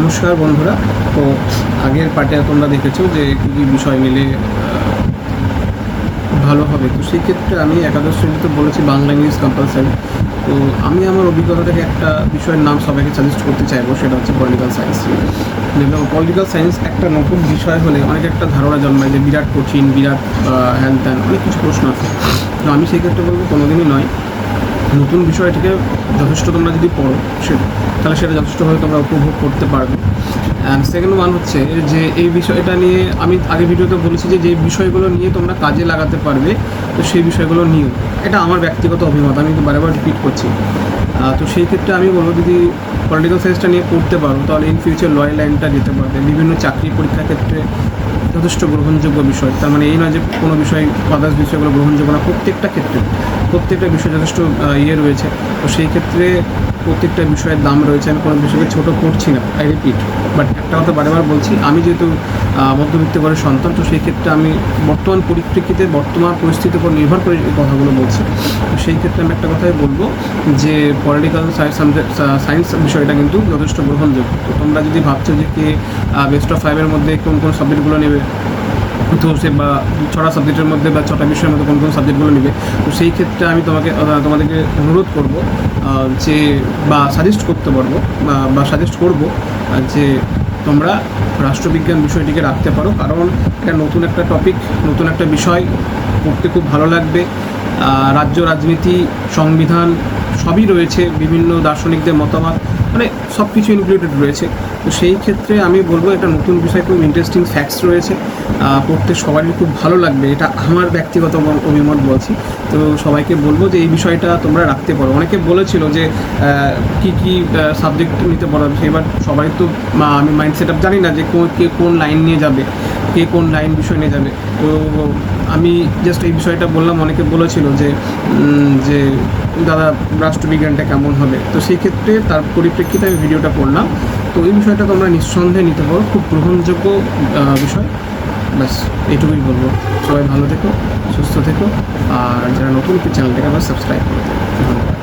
নমস্কার বন্ধুরা। তো আগের পার্টে তোমরা দেখেছো যে কী কী বিষয় নিলে ভালো হবে। তো সেই ক্ষেত্রে আমি একাদশ শ্রেণীতে বলেছি বাংলা ইংলিশ কম্পালসারি। তো আমি আমার অভিজ্ঞতা থেকে একটা বিষয়ের নাম সবাইকে সাজেস্ট করতে চাইবো, সেটা হচ্ছে পলিটিক্যাল সায়েন্স। দেখলাম পলিটিক্যাল সায়েন্স একটা নতুন বিষয় হলে অনেক একটা ধারণা জন্মায় যে বিরাট কঠিন, বিরাট হ্যান ত্যান অনেক কিছু প্রশ্ন আছে। তো আমি সেই ক্ষেত্রে বলবো কোনোদিনই নয়। নতুন বিষয়টিকে যথেষ্ট তোমরা যদি পড়ো তাহলে সেটা যথেষ্টভাবে তোমরা উপভোগ করতে পারবে। অ্যান্ড সেকেন্ড ওয়ান হচ্ছে যে এই বিষয়টা নিয়ে আমি আগে ভিডিওতে বলেছি যে যেই বিষয়গুলো নিয়ে তোমরা কাজে লাগাতে পারবে, তো সেই বিষয়গুলো নিয়েও, এটা আমার ব্যক্তিগত অভিমত, আমি কিন্তু বারবার রিপিট করছি। তো সেই ক্ষেত্রে আমি বলবো যদি পলিটিক্যাল সায়েন্সটা নিয়ে পড়তে পারো তাহলে ইন ফিউচার লয়ার লাইনটা যেতে পারবে। বিভিন্ন চাকরি পরীক্ষার ক্ষেত্রে যথেষ্ট গ্রহণযোগ্য বিষয়। তার মানে এই নয় যে কোনো বিষয় আদার্স বিষয়গুলো গ্রহণযোগ্য না, প্রত্যেকটা ক্ষেত্রে প্রত্যেকটা বিষয় যথেষ্ট রয়েছে। তো সেই ক্ষেত্রে প্রত্যেকটা বিষয়ের দাম রয়েছে। আমি কোনো বিষয়কে ছোটো করছি না, আই রিপিট। বাট একটা কথা বারবার বলছি, আমি যেহেতু মধ্যবিত্ত ঘরের সন্তান, তো সেই ক্ষেত্রে আমি বর্তমান পরিপ্রেক্ষিতে বর্তমান পরিস্থিতির উপর নির্ভর করে এই কথাগুলো বলছি। তো সেই ক্ষেত্রে আমি একটা কথাই বলবো যে পলিটিক্যাল সায়েন্স বিষয়টা কিন্তু যথেষ্ট গ্রহণযোগ্য। তো তোমরা যদি ভাবছো যে কে বেস্ট অফ 5-এর মধ্যে কোন কোন সাবজেক্টগুলো নেবে, তো সে বা 6টা সাবজেক্টের মধ্যে বা 6টা বিষয়ের মধ্যে কোন কোন সাবজেক্টগুলো নেবে, তো সেই ক্ষেত্রে আমি তোমাদেরকে অনুরোধ করব যে বা সাজেস্ট করতে পারবো বা সাজেস্ট করব যে তোমরা রাষ্ট্রবিজ্ঞান বিষয়টিকে রাখতে পারো। কারণ এটা নতুন একটা টপিক, নতুন একটা বিষয়, পড়তে খুব ভালো লাগবে। রাজ্য রাজনীতি, সংবিধান সবই রয়েছে, বিভিন্ন দার্শনিকদের মতামত, মানে সব কিছু ইনক্লুডেড রয়েছে। তো সেই ক্ষেত্রে আমি বলবো এটা নতুন বিষয়, খুব ইন্টারেস্টিং ফ্যাক্টস রয়েছে, পড়তে সবারই খুব ভালো লাগবে, এটা আমার ব্যক্তিগত অভিমত বলছি। তো সবাইকে বলবো যে এই বিষয়টা তোমরা রাখতে পারো। অনেকে বলেছিল যে কী কী সাবজেক্ট নিতে পারো, এবার সবাই তো আমি মাইন্ড সেট আপ জানি না যে কে কোন লাইন নিয়ে যাবে, কে কোন লাইন বিষয় নিয়ে যাবে। তো আমি জাস্ট এই বিষয়টা বললাম। অনেকে বলেছিল যে যে দাদা রাষ্ট্রবিজ্ঞানটা কেমন হবে, তো সেই ক্ষেত্রে তার পরিপ্রেক্ষিতে আমি ভিডিওটা করলাম। তো এই বিষয়টা তোমরা নিঃসন্দেহে নিতে পারো, খুব গ্রহণযোগ্য বিষয়। ব্যাস এইটুকুই বলবো। সবাই ভালো থেকো, সুস্থ থেকো, আর যারা নতুন চ্যানেলটাকে আবার সাবস্ক্রাইব করে দেবে। ধন্যবাদ।